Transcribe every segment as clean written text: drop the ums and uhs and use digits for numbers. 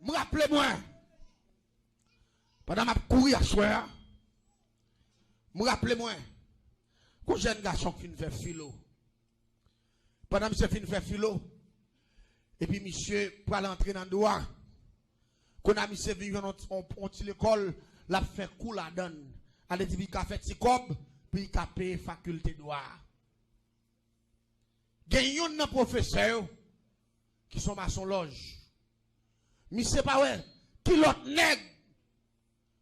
Me rappelez-moi, pendant ma courir à soir, me rappelez-moi, qu'un jeune garçon qui fait philo. Pendant que je fin faire philo, et puis monsieur pour aller entrer dans le droit, qu'on a monsieur vivre en l'école, l'a fait cool la donne. Elle dit qu'il a fait ses cob, puis il a payé faculté de droit. Gagnons nos professeurs qui sont maçon loge. Mais c'est pas ouais, qui l'autre nègre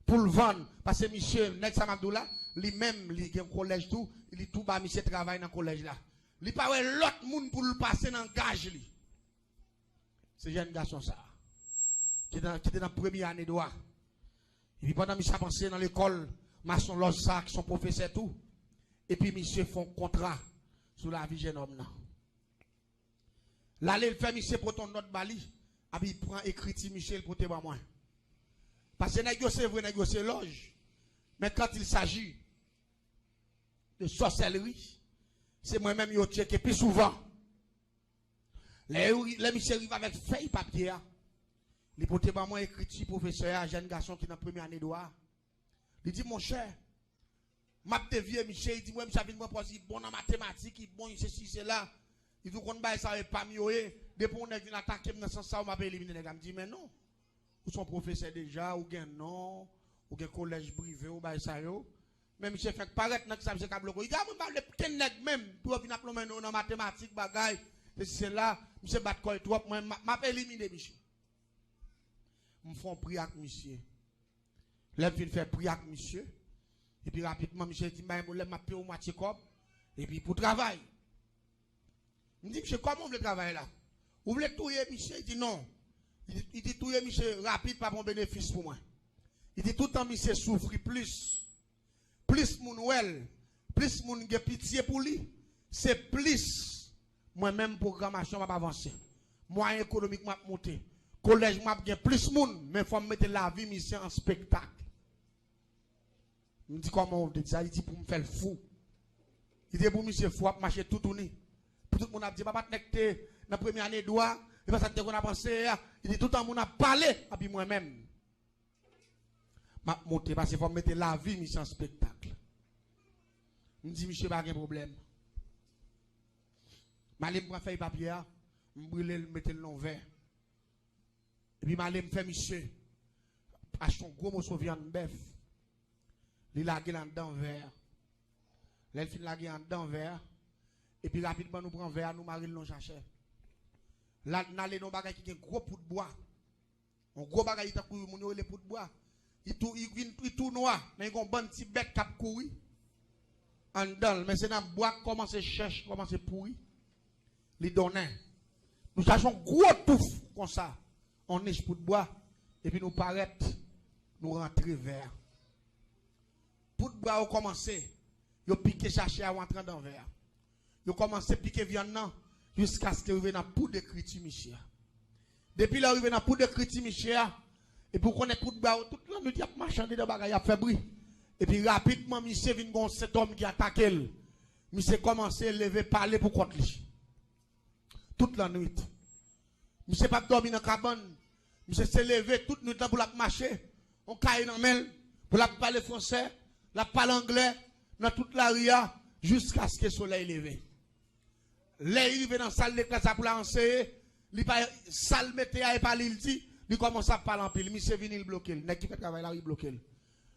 pour le vendre. Parce que monsieur, nègre Samadou là, lui-même, il a un collège tout, il est tout bas, monsieur travaille dans le collège là. Il pas ouais l'autre monde pour le passer dans le gage. C'est jeune garçon ça. Qui était dans la première année de droit. Et puis pendant que monsieur a pensé dans l'école, maçon loge ça, qui sont professeurs tout. Et puis monsieur font contrat sur la vie jeune homme là. Là, il fait monsieur pour ton autre bali. Et puis il prend écrit Michel pour te voir moi. Parce que négocier vrai, négocier loge. Mais quand il s'agit de sorcellerie, c'est moi-même qui checké plus souvent. Les monsieur arrivent avec feuille papier. Il pour te voir moi écrit professeur, jeune garçon qui est dans la première année de droit. Il dit mon cher, m'a te vieux Michel, il dit moi je viens me poser bon en mathématiques, il bon ceci c'est là. Il dit qu'on bail ça pas mieux depuis on est venu attaquer dans sens ça on m'a éliminé les gars me dit mais non. Ou son professeur déjà ou gain non ou gain collège privé ou bail ça yo. Mais monsieur fait paraître dans ça monsieur câble il dit ah moi parler ken nèg même pour venir plomber nous dans mathématiques bagaille c'est là monsieur bat quoi trop moi m'a éliminé monsieur. Me font prier avec monsieur. Là vinn faire prier avec monsieur et puis rapidement monsieur dit m'a payer au moitié corps et puis pour travail. Il dit, monsieur, comment vous voulez travailler là? Vous voulez touiller, monsieur? Il dit non. Il dit, touiller, monsieur, rapide, pas bon bénéfice pour moi. Il dit, tout le temps, monsieur souffre plus. Plus mon well, plus mon pitié pour lui. C'est plus, moi-même, programmation m'a avancé. Moyen économique m'a monté. Collège m'a bien plus moun, mais il faut mettre la vie, monsieur, en spectacle. Il dit, comment vous dites ça? Il dit, pour me faire le fou. Il dit, pour monsieur, fou, marcher tout tourné. Tout le monde a dit, papa, dans la première année de droit, et pas ça qu'on a pensé, il dit tout le monde a parlé, et puis moi-même. Je monte parce qu'il faut mettre la vie, mission spectacle. Je dis, monsieur, pas de problème. Je vais prendre feuille papier, je vais brûler, mettre le long vert. Et puis je vais faire, monsieur, acheter un gros morceau de viande bœuf. Il l'a en dedans vert. Il fin la en dedans vert. Et puis rapidement nous prenons verre, nous marine l'on chercher. Là, nous allons dans bagage qui est un gros pot de bois. Un gros bagage qui est un les pot de bois. Il tout noir, mais il y a un bon petit bec qui a couru. En dedans, mais c'est dans le bois comment c'est cherche, comment c'est pourri. Les donner. Nous cherchons un gros touffe comme ça. On est pot de bois. Et puis nous paraît, nous rentrer vers. Pot de bois a commencé. Ils ont piqué chercher à rentrer dans le verre. Ils ont commencé à piquer viande jusqu'à ce qu'ils arrivent dans la poudre de Criti Michel. Depuis qu'ils arrivent dans la poudre de Criti Michel, et pour qu'on ait poudre de bois, tout le monde dit qu'il a marchandé de bagaille, il a fait bruit. Et puis rapidement, monsieur vient de cet homme qui attaque. Monsieur commencé à lever, parler pour contre lui. Toute la nuit. Monsieur pas dormi dans la cabane. Monsieur s'est levé toute la nuit pour la marcher. On caille dans la main, pour la parler français, la parler anglais, dans toute la ria, jusqu'à ce que le soleil lève. Là, il va dans la salle de classe pour l'enseigner. Il pas salle météo et pas il dit, il commence à parler en pile. Monsieur vient il bloquer. Il qui fait travail là, il bloque.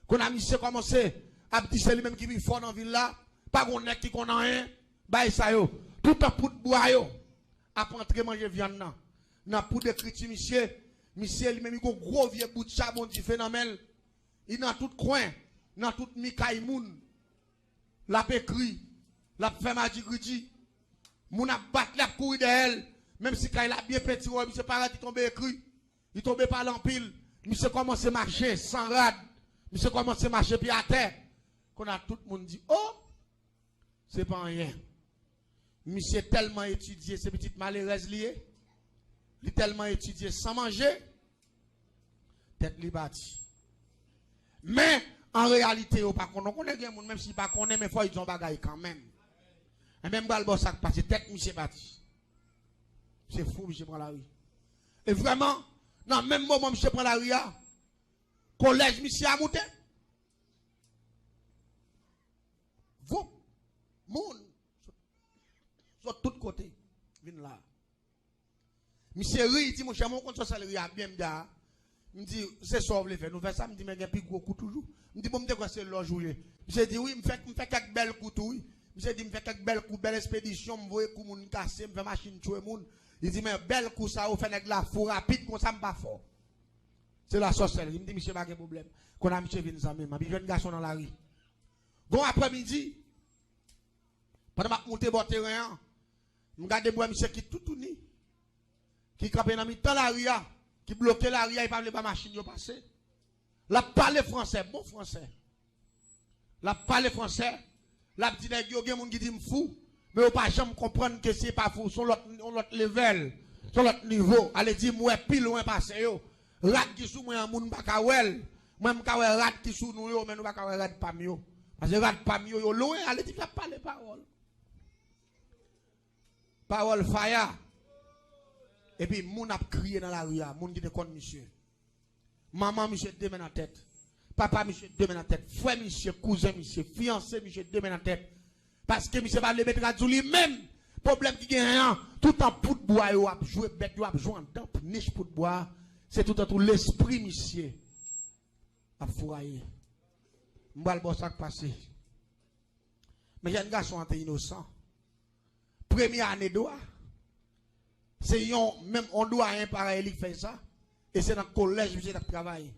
Quand a monsieur commencé à petit c'est lui-même qui vit fort dans la ville là, pas qu'on nek qui connaît rien, bah ça yo, tout en poudre bois yo, après entrer manger viande nan. Dans poudre de Criti monsieur lui-même il a un gros vieux bout de charbon du phénomène. Il dans tout coin, dans tout mikaï moun. La pécri, la fait magigridi. Moun a battu la couille de elle. Même si quand il a bien petit, monsieur paraît qu'il tombe écrit. Il tombe par l'empile. Monsieur commence à marcher sans rade. Monsieur commence à marcher puis à terre. Qu'on a tout le monde dit, oh, c'est pas rien. Monsieur tellement étudié, ces petites malheureuses liées. Il tellement étudié sans manger. Tête li bâti. Mais, en réalité, on ne connaît pas, même si pas connaît, mais il faut qu'ils ont bagaille quand même. Et même balbo ça passe tête monsieur bâti. C'est fou monsieur prend la rue. Et vraiment Dans le même moment, monsieur prend la ria. Collège, monsieur a monté. Vous, moun, sur tous côtés, viens là. Monsieur ri, dit, mon cher, mon compte social ria bien, me dit, c'est ça, vous voulez faire. Nous faisons ça, me dit, mais il y a plus gros coup toujours. Me dit, bon, me dit quoi, c'est le jouer. Monsieur dit, oui, me fait quelques belles coups, oui. Monsieur dit, me fait quelques belles coups, belle expédition, me voyez coups, moun cassé, me fait machine tuer moun. Il dit, mais belle coup, ça, vous fait avec la fou rapide, comme ça, me pas fort. C'est la sorcellerie. Il me dit, monsieur, pas de problème. Qu'on a monsieur venu ça même. Je jeune garçon dans la rue. Bon après-midi, pendant que je monte au terrain, je regarde moi, monsieur qui tout tourné. Qui campait dans la rue, qui bloquait la rue, il ne parlait pas machine, il passé. La parle français, bon français. La parle français. La petite nègre, il y a des gens qui disent fou. Mais on pas jamais comprendre que c'est pas fou. Sur l'autre level, sur l'autre niveau. Allez dire, moi, pile loin passé. Rat qui sous moi, un monde pas kawel. Moi, je kawel rat qui sous nous, mais nous pas kawel rat pas mieux. Parce que rat pas mieux, loin, allez dire, pas les paroles. Parole fire. Et puis, moun a crié dans la rue, moun qui te connaît, monsieur. Maman, monsieur, deux mains dans la tête. Papa, monsieur, deux mains dans la tête. Frère, monsieur, cousin, monsieur, fiancé, monsieur, deux mains dans la tête. Parce que monsieur va le mettre à lui-même. Problème qui gagne, tout en poudre bois, il a joué bête, il a joué en temps, niche poudre bois. C'est tout en tout l'esprit, monsieur. A fourraillé. M'ba le bon sac passé. Mais j'ai un garçon innocent. Première année d'oua. C'est même on doit un pareil qui fait ça. Et c'est dans le collège, monsieur, qui travaille.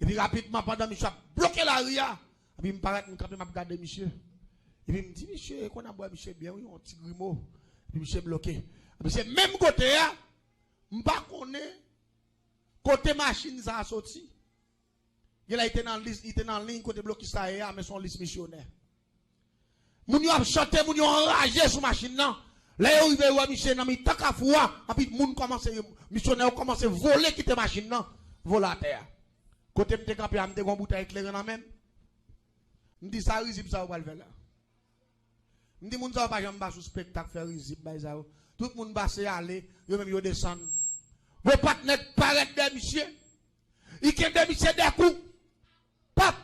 Et puis rapidement, pendant monsieur a bloqué la ria. Et puis il me paraît que je m'a regardé monsieur. Et puis il me dit, monsieur, qu'on a boit, monsieur, bien, oui, un petit grimaud. Et puis monsieur bloqué. Et puis c'est même côté, je ne sais pas côté machine, ça a sorti. Il a été dans la ligne, côté bloqué, ça a mais son liste missionnaire. Moun yo a chanté, moun yo enragé sur machine, non. Là, il arrive, ouais, monsieur, non, mais tant qu'à fois, et puis moun commence, missionnaire commence à voler, quitter machine, non. Voler à terre. Côté m'te campé, m'te gon bouteille éclairée dans même. M'di ça risible, ça va le faire là. M'di moun ça pas jamais bas sous spectacle faire risible, bah ça. Tout le monde basse aller, yo même yo descend. Vos partenaires paraît des monsieur. Il qui des monsieur des coups. Pap.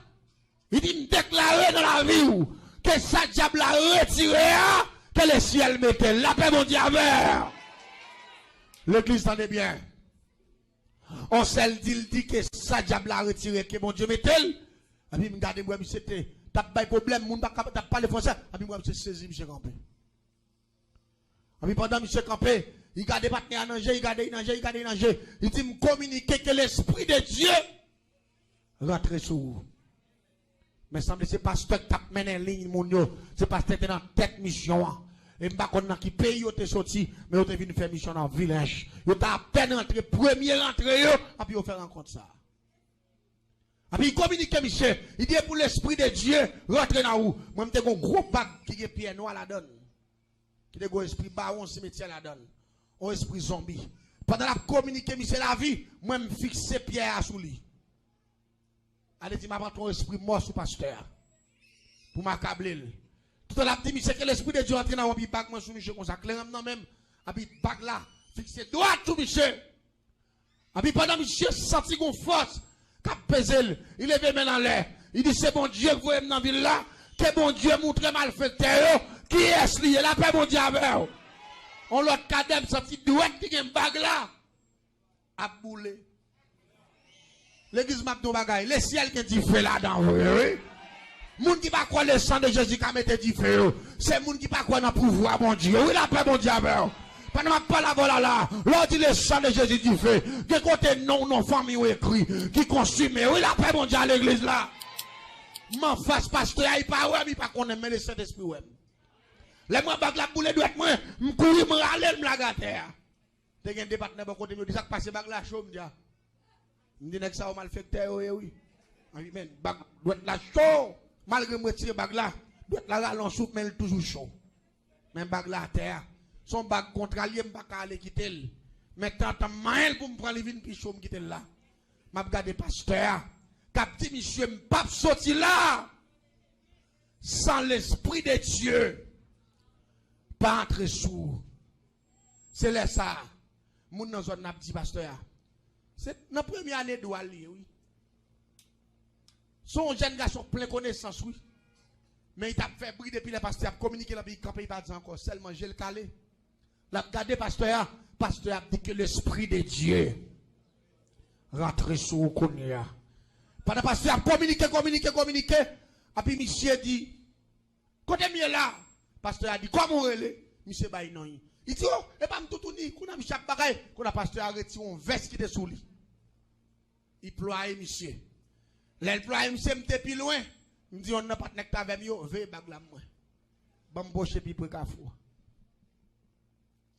Il dit me déclarer dans la vie que ça diable a retiré, que le ciel mettait la paix mondiale. L'église t'en est bien. On s'est dit que ça diable a retiré, que mon Dieu mettait. Et puis, regardez, moi, c'était, t'as pas de problème, moun t'as pas le français. Et puis, moi, c'est saisi, monsieur Campé. Et puis, pendant monsieur Campé, il garde partenaire à nager, il garde nager. Il dit, me communiquer que l'Esprit de Dieu rentre sur vous. Mais semble c'est pasteur qui tape mené en ligne, mon Dieu. C'est pasteur qui est dans tête mission. Et je ne sais pas qui pays yo te sorti, mais yo te venu faire mission dans le village. Yo ta à peine rentré, premier rentré, et puis yo fait rencontre ça. Et puis il communique, monsieur. Il dit pour l'Esprit de Dieu, rentre dans vous. Moi, je un gros bac qui est pied noir la donne. Qui est un esprit baron, cimetière la donne. Un esprit zombie. Pendant la communiquer, monsieur la vie, moi, je fixe pierre sous lui. Allez, dis, m'apprends ton esprit mort sous pasteur. Pour m'accabler. Tout à l'heure, dit, monsieur, que l'esprit de Dieu entre dans un bac, moi, sous monsieur, comme ça, clairement, même, avec bac là, fixé droit tout, monsieur. Et puis, pendant monsieur senti qu'on force, qu'a pesé, il est même dans l'air. Il dit, c'est bon Dieu, vous êtes dans la ville là, que bon Dieu montre malfaiteur, qui est-ce lié, la paix, bon Dieu, avec vous. On l'autre cadem senti droit qui est une bague là, à bouler. L'église m'a dit bagaille, le ciel qui dit fait là-dedans, oui. Moun qui pas croire le sang de Jésus qui a mis du feu, c'est moun qui pas croire dans le pouvoir, mon Dieu. Oui, la paix, mon Dieu, avec vous. Pendant que je parle là, l'on dit le sang de Jésus du feu, que côté non, famille ou écrit, qui consume, oui, la paix, mon Dieu, à l'église là. M'en face, pasteur, il pas ouais, il pas connaît, mais le Saint-Esprit, ouais. Les moi, bag la boule doit être moi, m'courir, m'râler, m'la terre. T'es un département, bon côté, me dit ça, passe bag la chaud, m'dia. M'di, que ça, mal fait terre, oui. Amen. Bag doit être la chaud. Malgré me retirer bag là, doit être la râle soupe, mais elle toujours chaud. Mais bag la terre. Son bag contralier, m'pa ka aller quitter. Mais tant maël pour me prendre les vins puis chaud, m'quitter là. M'a regardé pasteur. Cap dit, monsieur, m'pa sorti là. Sans l'Esprit de Dieu. Pas entrer sous. C'est là ça. Moun nan zone n'a dit pasteur. C'est dans la première année de Wali, oui. Son jeune garçon plein connaissance, oui. Mais il t'a fait bruit depuis le pasteur, il a communiqué, il pas dit encore, seulement j'ai le calé. Il a regardé pasteur a dit que l'Esprit de Dieu rentre sur le Kounia. Pendant que pasteur a communiqué. Et puis monsieur dit, côté mieux là, pasteur a dit, comment on est? Monsieur Baye non. Il dit, oh, et pas tout ni, qu'on a mis chaque bagaille, qu'on a pasteur arrêté un veste qui était sous lui. Il ploie monsieur. Là, il ploie monsieur, m'était plus loin. Il dit, on n'a pas de nectar avec moi, veuillez bag la moi. Bon, m'broche puis pour kafou.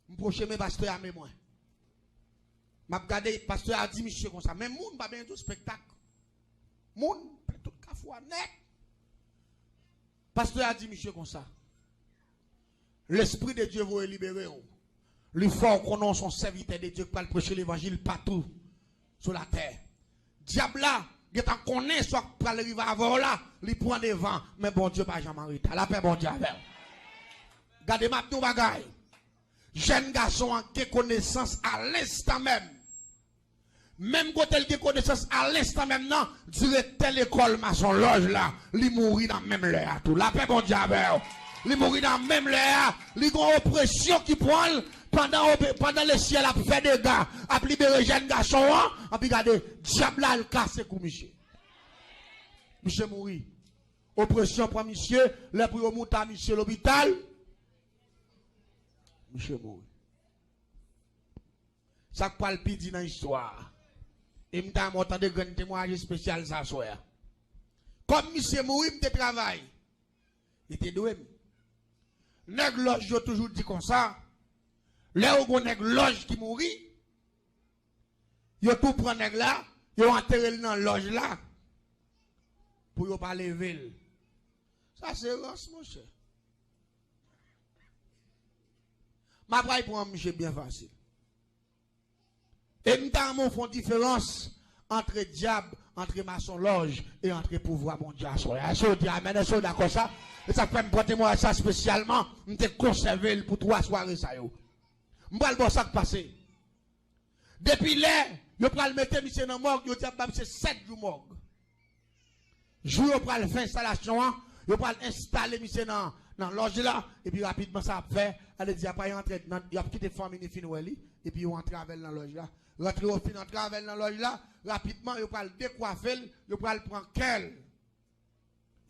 M'broche mes pasteur à moi. M'a regardé, pasteur a dit, monsieur, comme ça. Même moun, pas bien tout spectacle. Moun, tout kafou net. Pasteur a dit, monsieur, comme ça. L'Esprit de Dieu vous libérer. Le fort qu'on a son serviteur de Dieu qui va prêcher l'évangile partout sur la terre. Diable là, il connaît soit pour arriver avant là, il prend des vents, mais bon Dieu pas jamais arrêté. La paix bon Dieu avec. Gardez ma tout bagaille. Jeune garçon en connaissance à l'instant même. Même quand elle a connaissance à l'instant même, non, directeur l'école maçon loge là, il mourit dans même l'air tout. La paix bon Dieu avec. Il mourit dans même l'air, il y a une oppression qui prend pendant le ciel a fait des gars, a libéré jeune garçon, a regardé, diable a le casse pour monsieur. Monsieur mourit. Oppression pour monsieur, le pour monter à monsieur l'hôpital. Monsieur mourit. Ça parle pidi dans l'histoire. Et m'ta montant de grand témoignage spécial ça soir. Comme monsieur mourit, m'te travail. Il était doué. Nèg loge yo toujours dit comme ça. Là où nèg loge qui mourit, yo tout prend nèg là, yo enterré dans loge là pour yo pas lever. Ça c'est rance mon cher. Ma braille pour un monsieur bien facile. Et nous font différence entre diable, entre maçon loge et entre pouvoir mondial. Est-ce que amen, est-ce que d'accord ça? Et ça fait me porter moi ça spécialement, me te conserver pour 3 soirées ça yo. M'bral bon ça passer. Depuis là, yo pral mettre monsieur dans morgue, yo dit c'est 7 jours morgue. Jour yo pral faire installation, yo pral installer monsieur dans loge là et puis rapidement ça fait, elle dit pas y entrer dans y a quitté famille fin weli et puis yo entrer avec dans loge là. Rentrer au fin entrer avec dans loge là, rapidement yo pral décoiffer, yo pral prendre quel.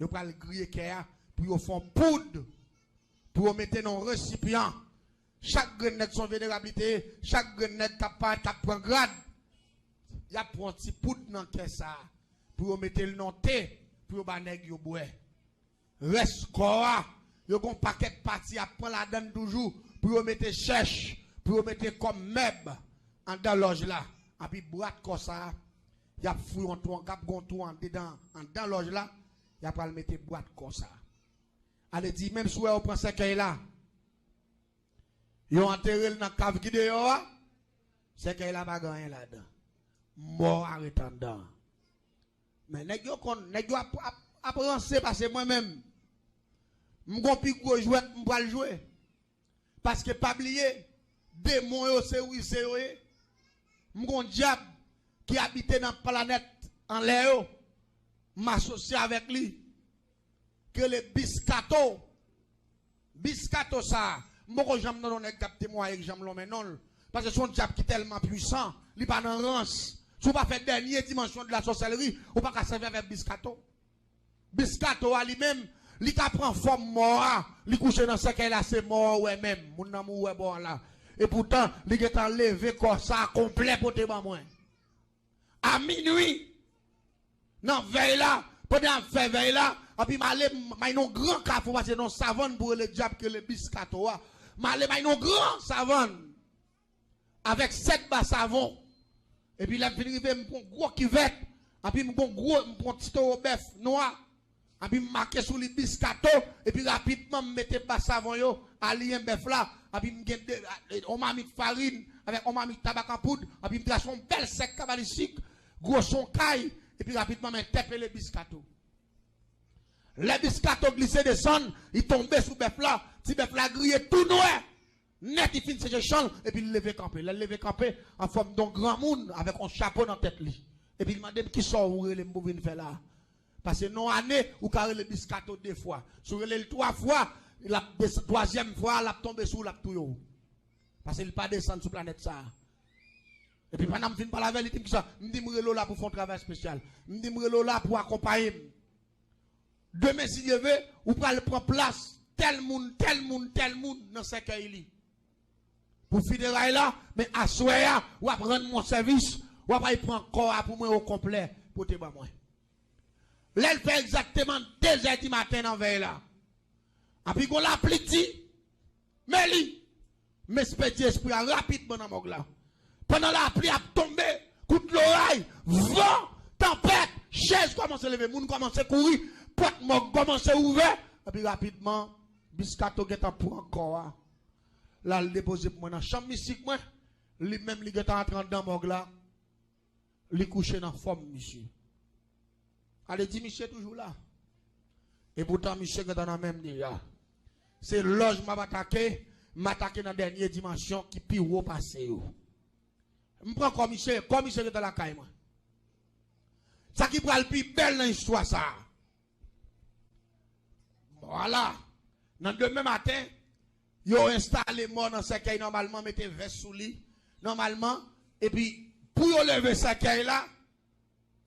Yo pral griller kaya pour yo font poudre pour mettre dans un récipient. Chaque grenade son vénérabilité, chaque grenade qui prend grade. Il y a un petit poudre dans caisse ça pour mettre le nom thé pour banèg yo boire. Reste quoi, yo gon paquet de parti à prendre la donne toujours pour mettre cherche, pour mettre comme meuble en dans loge là. Et puis boîte comme ça, il y a fouille en tout, cap gon tout en dedans, en dans loge là, il y a pas le mettre boîte comme ça. Elle dit même si on prend ce qu'il là, ils ont enterré dans la cave qui dehors, c'est qu'il a pas gagné là-dedans. Mort en attendant. Mais nèg yo appréhenser parce que moi-même, m'gon pi gros jouer, m'pa le jouer. Parce que pas oublier, démon yo c'est oui c'est yo. M'gon diable qui habite dans la planète en l'air, m'associer avec lui. Que le biscato ça, m'ko j'aime non nèg capter moi avec j'aime l'homme non parce que son diable qui est tellement puissant, il pas dans rance. Si vous pas fait dernière dimension de la sorcellerie, ou pas qu'à servir avec biscato. Biscato à lui-même, il prend forme mort, il couche dans ce qu'elle a c'est mort ouais même, mon amour ouais bon là. Et pourtant, il est enlevé comme ça complet pour te moi. À minuit, non veille là, pendant faire veille là, et puis m'aller un grand café parce que non savane pour le diable que le biscato a. M'aller un grand savane avec 7 bas savon. Et puis là je vais me prendre gros cuvette, et puis me prendre gros me prendre petit au bœuf noir. Et puis marquer sur les biscato et puis rapidement me mettre bas savon yo, allier bœuf là, et puis me on m'a mis farine avec on m'a mis tabac en poudre, et puis me trace un bel sec cabalistique, gros son caille et puis rapidement me taper les biscato. Les biscato glissé descendent, ils tombaient sous bœuf là, si bœuf là grillé tout noir net, il finit ses champs, et puis il lève campé. Il lève campé en forme d'un grand monde avec un chapeau dans la tête. Et puis il m'a dit, qui sort où les mouvements fait là? Parce que non, année, ou carré le biscato 2 fois. Sur les 3 fois, la 3e fois, il a tombé sous la touille. Parce qu'il n'a pas descendu sur la planète ça. Et puis pendant que je finis par la vérité, je me dis, là pour faire un travail spécial. Je me dis, là pour accompagner. Demain, si Dieu veut, ou pas le prendre place, tel monde dans ce cas-là. Pour finir là, mais à soir, ou à prendre mon service, ou à prendre corps pour moi au complet, pour te moi. Là, elle fait exactement 2h du matin dans veille là. Et puis, on l'a appliqué, mais lui, mais ce petit esprit a rapidement dans mon là. Pendant la pluie a tombé, coup de l'oreille, vent, tempête, chaise commence à lever, moun commence à courir, porte mort commence à ouvrir, et puis rapidement, biscato get pour encore. Là, il dépose pour moi dans la chambre mystique, moi, lui-même, il est en train dans mon là, il couché dans la forme, monsieur. Allez, dit, monsieur, toujours là. Et pourtant, monsieur, est dans la même déjà. C'est l'oge m'attaqué dans la dernière dimension qui pire au passé. Je prends commissaire est dans la caille. Ça qui prend le plus belle dans l'histoire, ça. Voilà. Dans demain matin, ils ont installé mort dans ce caille normalement, mettez veste sous lit. Normalement, et puis, pour lever ce caille là,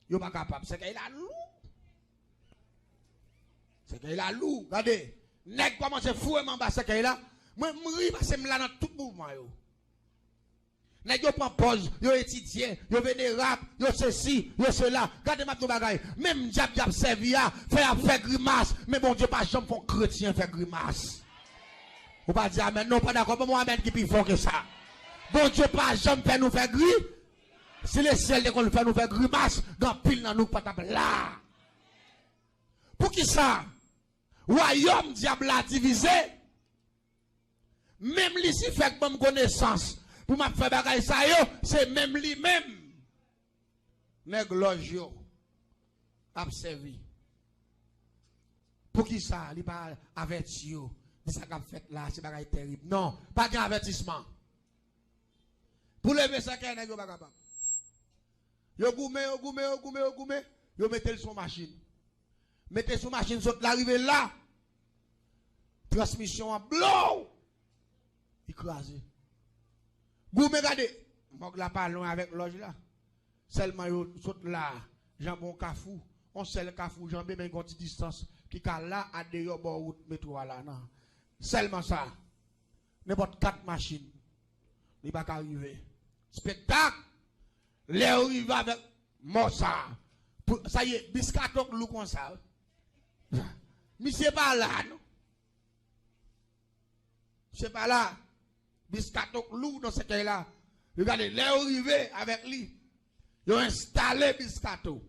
ils ne sont pas capables. Ce caille là, lourd. Ce caille là, lourd. Regardez. Nèg commence à fouer en bas ce caille là. Moi, je ris parce que je suis là dans tout mouvement. Nèg yo prend pause, yo étudie, yo vénérable, yo ceci, yo cela. Regardez ma tout bagaille. Même diable servi à faire grimace, mais bon Dieu pas jamais font chrétien faire grimace. Ou pas dire amen, non pas d'accord, moi amen qui plus fort que ça. Bon Dieu pas jamais faire nous faire gris. C'est le ciel qu'on le fait nous faire grimace, dans pile dans nous pas taper là. Pour qui ça? Royaume diable a divisé. Même ici fait bonne connaissance. Pour m'a faire bagaille ça yo, c'est même lui-même. Nèg loge yo a servi. Pour qui ça? Il pas averti yo. Ça qu'a fait là, c'est bagaille terrible. Non, pas d'avertissement. Pour lever ça qu'un nèg yo pas capable. Yo goumé, yo mettez sur machine. Mettez sur machine saute l'arriver là. Transmission en blow. Écrasé. Goumé regardez. Moi la pas loin avec loge là. Seulement yo saute là, jambon kafou, on sel kafou jambé mais une petite distance qui ka là à dehors bord route métro là non. Seulement ça. N'importe 4 machines. Il va pas arriver. Spectacle. Les arrive avec Mossa. Ça y est, biscato lou comme ça. Monsieur pas là, non? Monsieur pas là. Biscato lou dans ce cas-là. Regardez, les arrivés avec lui. Ils ont installé biscato.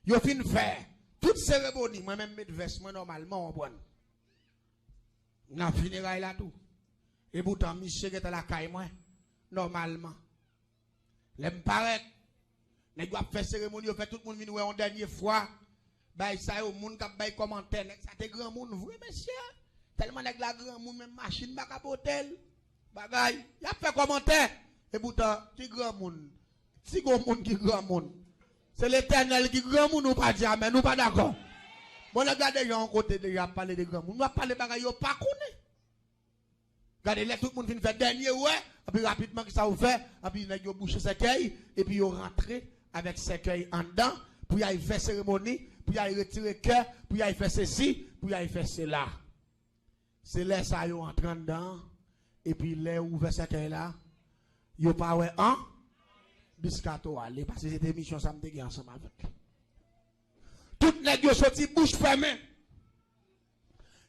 Ils ont fini faire toute cérémonie. Moi-même, mes vestes, moi, normalement, on prend. On a fini là tout. Et pourtant, monsieur qui est à la caille, moi, normalement. L'aime paraît. Nous doit faire cérémonie, on fait tout le monde venir en dernière fois. Bah, ça, au monde qui a des commentaires. Ça, c'est grand monde, vrai, monsieur. Tellement que la grand monde, même machine, pas hôtel. Bagaille. Il a fait commentaire. Et pourtant, qui grand monde. Si grand monde qui grand monde. C'est l'éternel qui grand monde, nous pas dire, mais nous pas d'accord. Bon, regardez, gens côté déjà parler de grand monde. Nous parler de bagaille, pas connaît. Regardez, là, tout le monde vient faire dernier, ouais. Et puis rapidement, ça vous fait. Et puis, il a bouché cercueil. Et puis, il rentré avec cercueil en dedans. Puis, il a fait cérémonie. Puis, il a retiré cœur. Puis, il a fait ceci. Puis, il a fait cela. C'est là, ça, il rentre dedans. Et puis, il a ouvert cercueil là. Il n'a pas, ouais, hein? Biscato, allez. Parce que cette émission, ça me dégueule ensemble avec. Tout les gens sorti bouche fermée.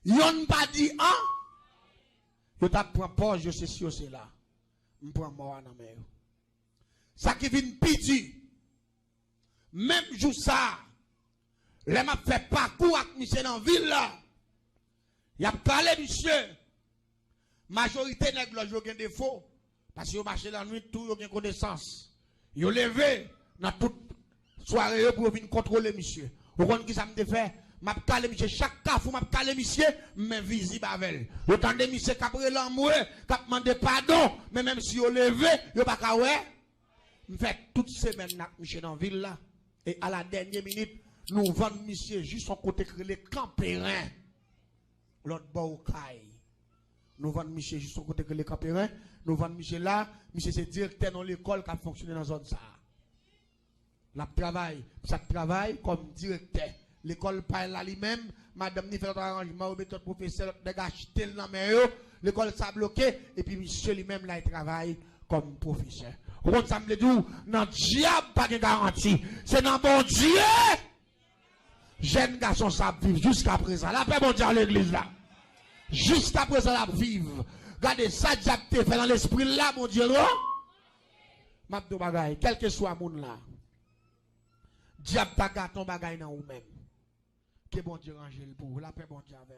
Ils n'ont pas dit, hein? Je t'apprends pas, je sais si c'est là. Je prends mort dans la ça qui vient piti. Même jour ça, les m'a fait parcours avec monsieur dans la ville là. Il a parlé, monsieur. Majorité n'est pas de défaut. Parce que vous marchez la nuit, tout, vous avez connaissance. Vous levé dans toute soirée pour venir contrôler, monsieur. Vous comprenez qui ça me fait? m'a calé monsieur chaque cafou m'a calé monsieur mais visible avec autant de monsieur qui après l'amour qui demandé pardon mais même si on levé yo pas ka ouais me fait toute semaine nak monsieur dans ville là et à la dernière minute nous vendons monsieur juste son côté que les campérins l'autre bord nous vendons monsieur juste son côté que les campérins nous vendons monsieur là monsieur c'est directeur dans l'école qui a fonctionné dans zone ça la travail ça travaille comme directeur l'école parle là lui-même madame ni fait arrangement au méthode professeur dégage tel dans mais l'école ça bloqué et puis monsieur lui-même là il travaille comme professeur on ça me dit dans diable pas de garantie c'est dans bon Dieu jeune garçon ça vivre jusqu'à présent la paix bon Dieu à l'église là jusqu'à présent la vivre regardez ça diable fait dans l'esprit là mon Dieu non m'abdou bagay quel que soit monde là diable ta ton bagay dans ou même que bon Dieu range pour la paix bon Dieu avec